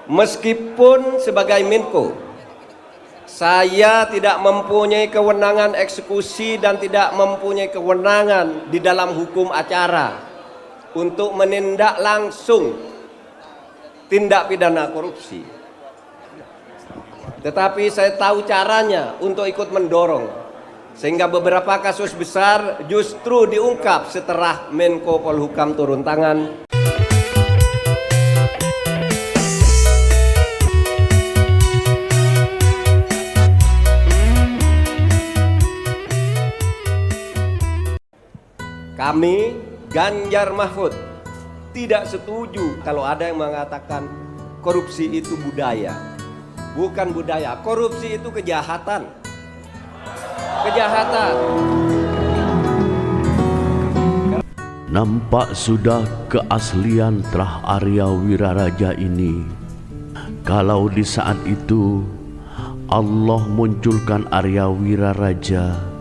Meskipun sebagai Menko, saya tidak mempunyai kewenangan eksekusi dan tidak mempunyai kewenangan di dalam hukum acara untuk menindak langsung tindak pidana korupsi. Tetapi saya tahu caranya untuk ikut mendorong, sehingga beberapa kasus besar justru diungkap setelah Menko Polhukam turun tangan. Kami, Ganjar Mahfud, tidak setuju kalau ada yang mengatakan korupsi itu budaya. Bukan budaya, korupsi itu kejahatan. Kejahatan. Nampak sudah keaslian Trah Arya Wiraraja ini. Kalau di saat itu Allah munculkan Arya Wiraraja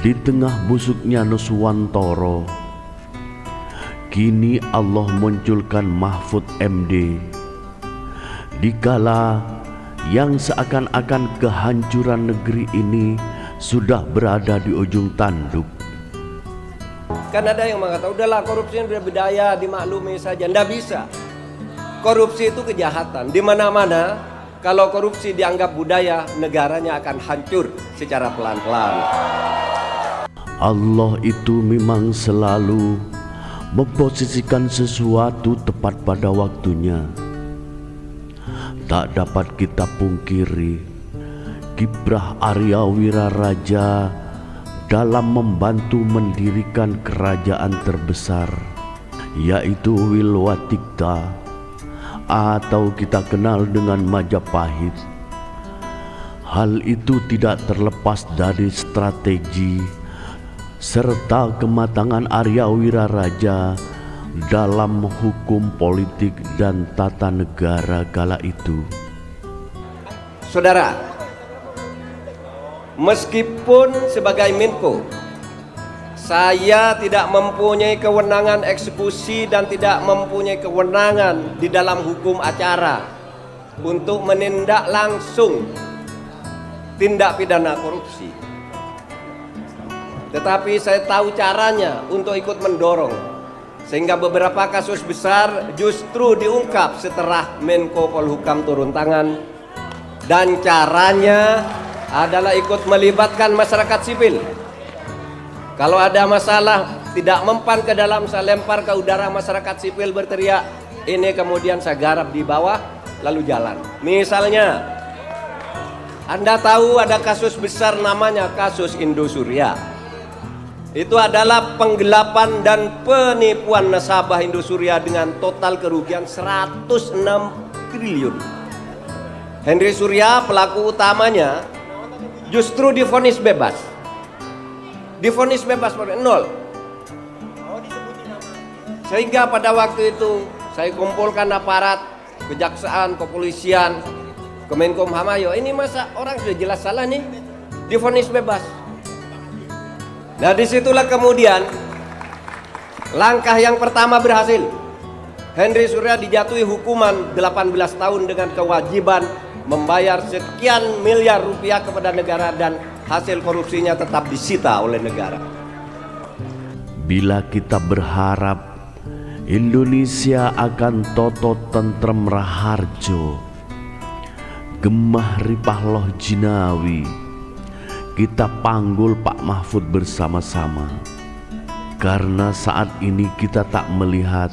di tengah busuknya Nuswantoro, kini Allah munculkan Mahfud MD dikala yang seakan-akan kehancuran negeri ini sudah berada di ujung tanduk. Kan ada yang mengatakan, udahlah korupsi itu budaya, dimaklumi saja. Nggak bisa. Korupsi itu kejahatan. Di mana-mana kalau korupsi dianggap budaya, negaranya akan hancur secara pelan-pelan. Allah itu memang selalu memposisikan sesuatu tepat pada waktunya. Tak dapat kita pungkiri kiprah Arya Wiraraja dalam membantu mendirikan kerajaan terbesar, yaitu Wilwatikta atau kita kenal dengan Majapahit. Hal itu tidak terlepas dari strategi serta kematangan Arya Wiraraja dalam hukum politik dan tata negara kala itu. Saudara, meskipun sebagai Menko, saya tidak mempunyai kewenangan eksekusi dan tidak mempunyai kewenangan di dalam hukum acara untuk menindak langsung tindak pidana korupsi. Tetapi saya tahu caranya untuk ikut mendorong, sehingga beberapa kasus besar justru diungkap setelah Menko Polhukam turun tangan. Dan caranya adalah ikut melibatkan masyarakat sipil. Kalau ada masalah tidak mempan ke dalam, saya lempar ke udara, masyarakat sipil berteriak, ini kemudian saya garap di bawah lalu jalan. Misalnya Anda tahu ada kasus besar namanya kasus Indosuria. Itu adalah penggelapan dan penipuan nasabah Indosuria dengan total kerugian 106 triliun. Henry Surya, pelaku utamanya, justru divonis bebas. Divonis bebas nol. Sehingga pada waktu itu saya kumpulkan aparat kejaksaan, kepolisian, Kemenkumham, ayo ini masa orang sudah jelas salah nih, divonis bebas. Nah, disitulah kemudian langkah yang pertama berhasil. Henry Surya dijatuhi hukuman 18 tahun dengan kewajiban membayar sekian miliar rupiah kepada negara dan hasil korupsinya tetap disita oleh negara. Bila kita berharap Indonesia akan toto tentrem raharjo, gemah ripah loh jinawi, kita panggul Pak Mahfud bersama-sama. Karena saat ini kita tak melihat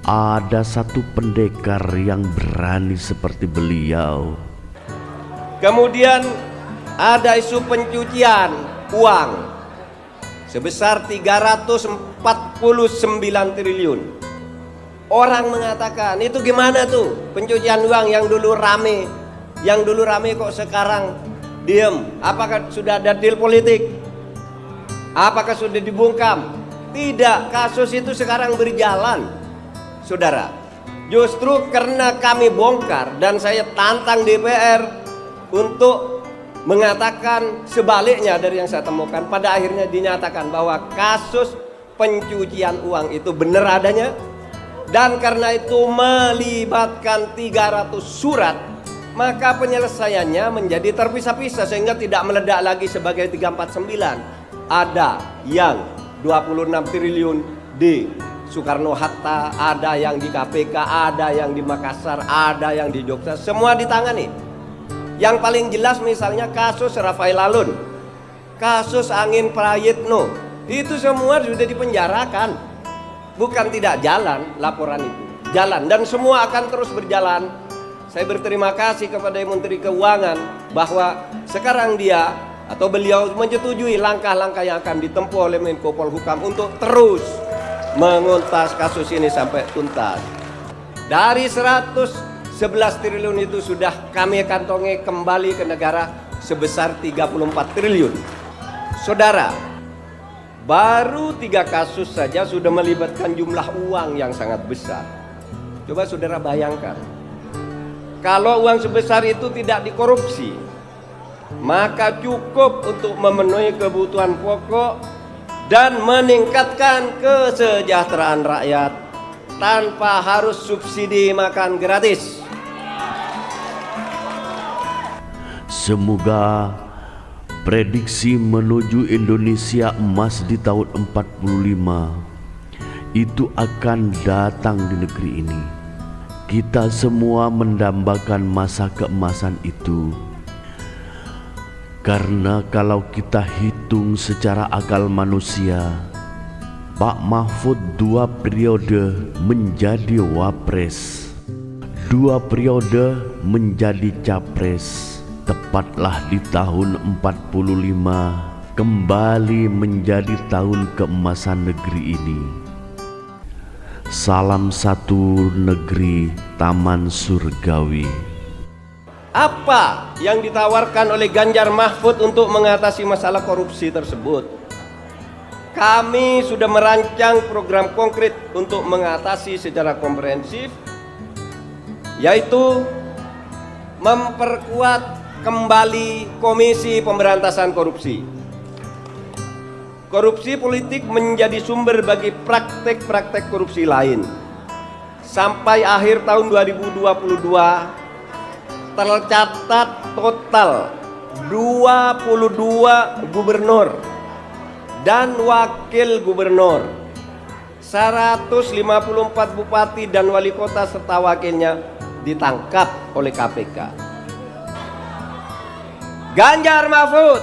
ada satu pendekar yang berani seperti beliau. Kemudian ada isu pencucian uang sebesar 349 triliun. Orang mengatakan, itu gimana tuh pencucian uang yang dulu rame? Yang dulu rame kok sekarang diam? Apakah sudah ada deal politik? Apakah sudah dibungkam? Tidak, kasus itu sekarang berjalan. Saudara, justru karena kami bongkar dan saya tantang DPR untuk mengatakan sebaliknya dari yang saya temukan, pada akhirnya dinyatakan bahwa kasus pencucian uang itu benar adanya dan karena itu melibatkan 300 surat, maka penyelesaiannya menjadi terpisah-pisah sehingga tidak meledak lagi sebagai 349. Ada yang 26 triliun di Soekarno-Hatta, ada yang di KPK, ada yang di Makassar, ada yang di Jogja, semua ditangani. Yang paling jelas misalnya kasus Rafael Alun, kasus Angin Prayitno, itu semua sudah dipenjarakan. Bukan tidak jalan, laporan itu jalan dan semua akan terus berjalan. Saya berterima kasih kepada Menteri Keuangan bahwa sekarang dia atau beliau menyetujui langkah-langkah yang akan ditempuh oleh Menko Polhukam untuk terus menguntas kasus ini sampai tuntas. Dari 111 triliun itu sudah kami kantongi kembali ke negara sebesar 34 triliun. Saudara, baru 3 kasus saja sudah melibatkan jumlah uang yang sangat besar. Coba saudara bayangkan, kalau uang sebesar itu tidak dikorupsi, maka cukup untuk memenuhi kebutuhan pokok dan meningkatkan kesejahteraan rakyat tanpa harus subsidi makan gratis. Semoga prediksi menuju Indonesia emas di tahun 45 itu akan datang di negeri ini. Kita semua mendambakan masa keemasan itu. Karena kalau kita hitung secara akal manusia, Pak Mahfud 2 periode menjadi wapres, 2 periode menjadi capres. Tepatlah di tahun 45 kembali menjadi tahun keemasan negeri ini. Salam satu negeri, taman surgawi. Apa yang ditawarkan oleh Ganjar Mahfud untuk mengatasi masalah korupsi tersebut? Kami sudah merancang program konkret untuk mengatasi secara komprehensif, yaitu memperkuat kembali Komisi Pemberantasan Korupsi. Korupsi politik menjadi sumber bagi praktek-praktek korupsi lain. Sampai akhir tahun 2022 tercatat total 22 gubernur dan wakil gubernur, 154 bupati dan wali kota serta wakilnya ditangkap oleh KPK. Ganjar Mahfud,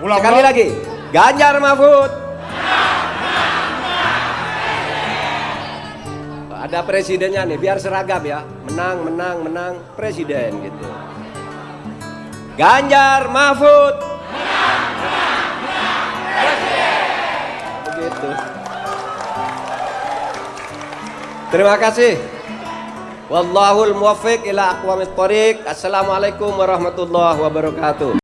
sekali lagi, Ganjar Mahfud. Ada presidennya nih, biar seragam ya, menang presiden gitu. Ganjar Mahfud, begitu. Terima kasih. Wallahul muwaffiq ila aqwamit thoriq. Assalamualaikum warahmatullahi wabarakatuh.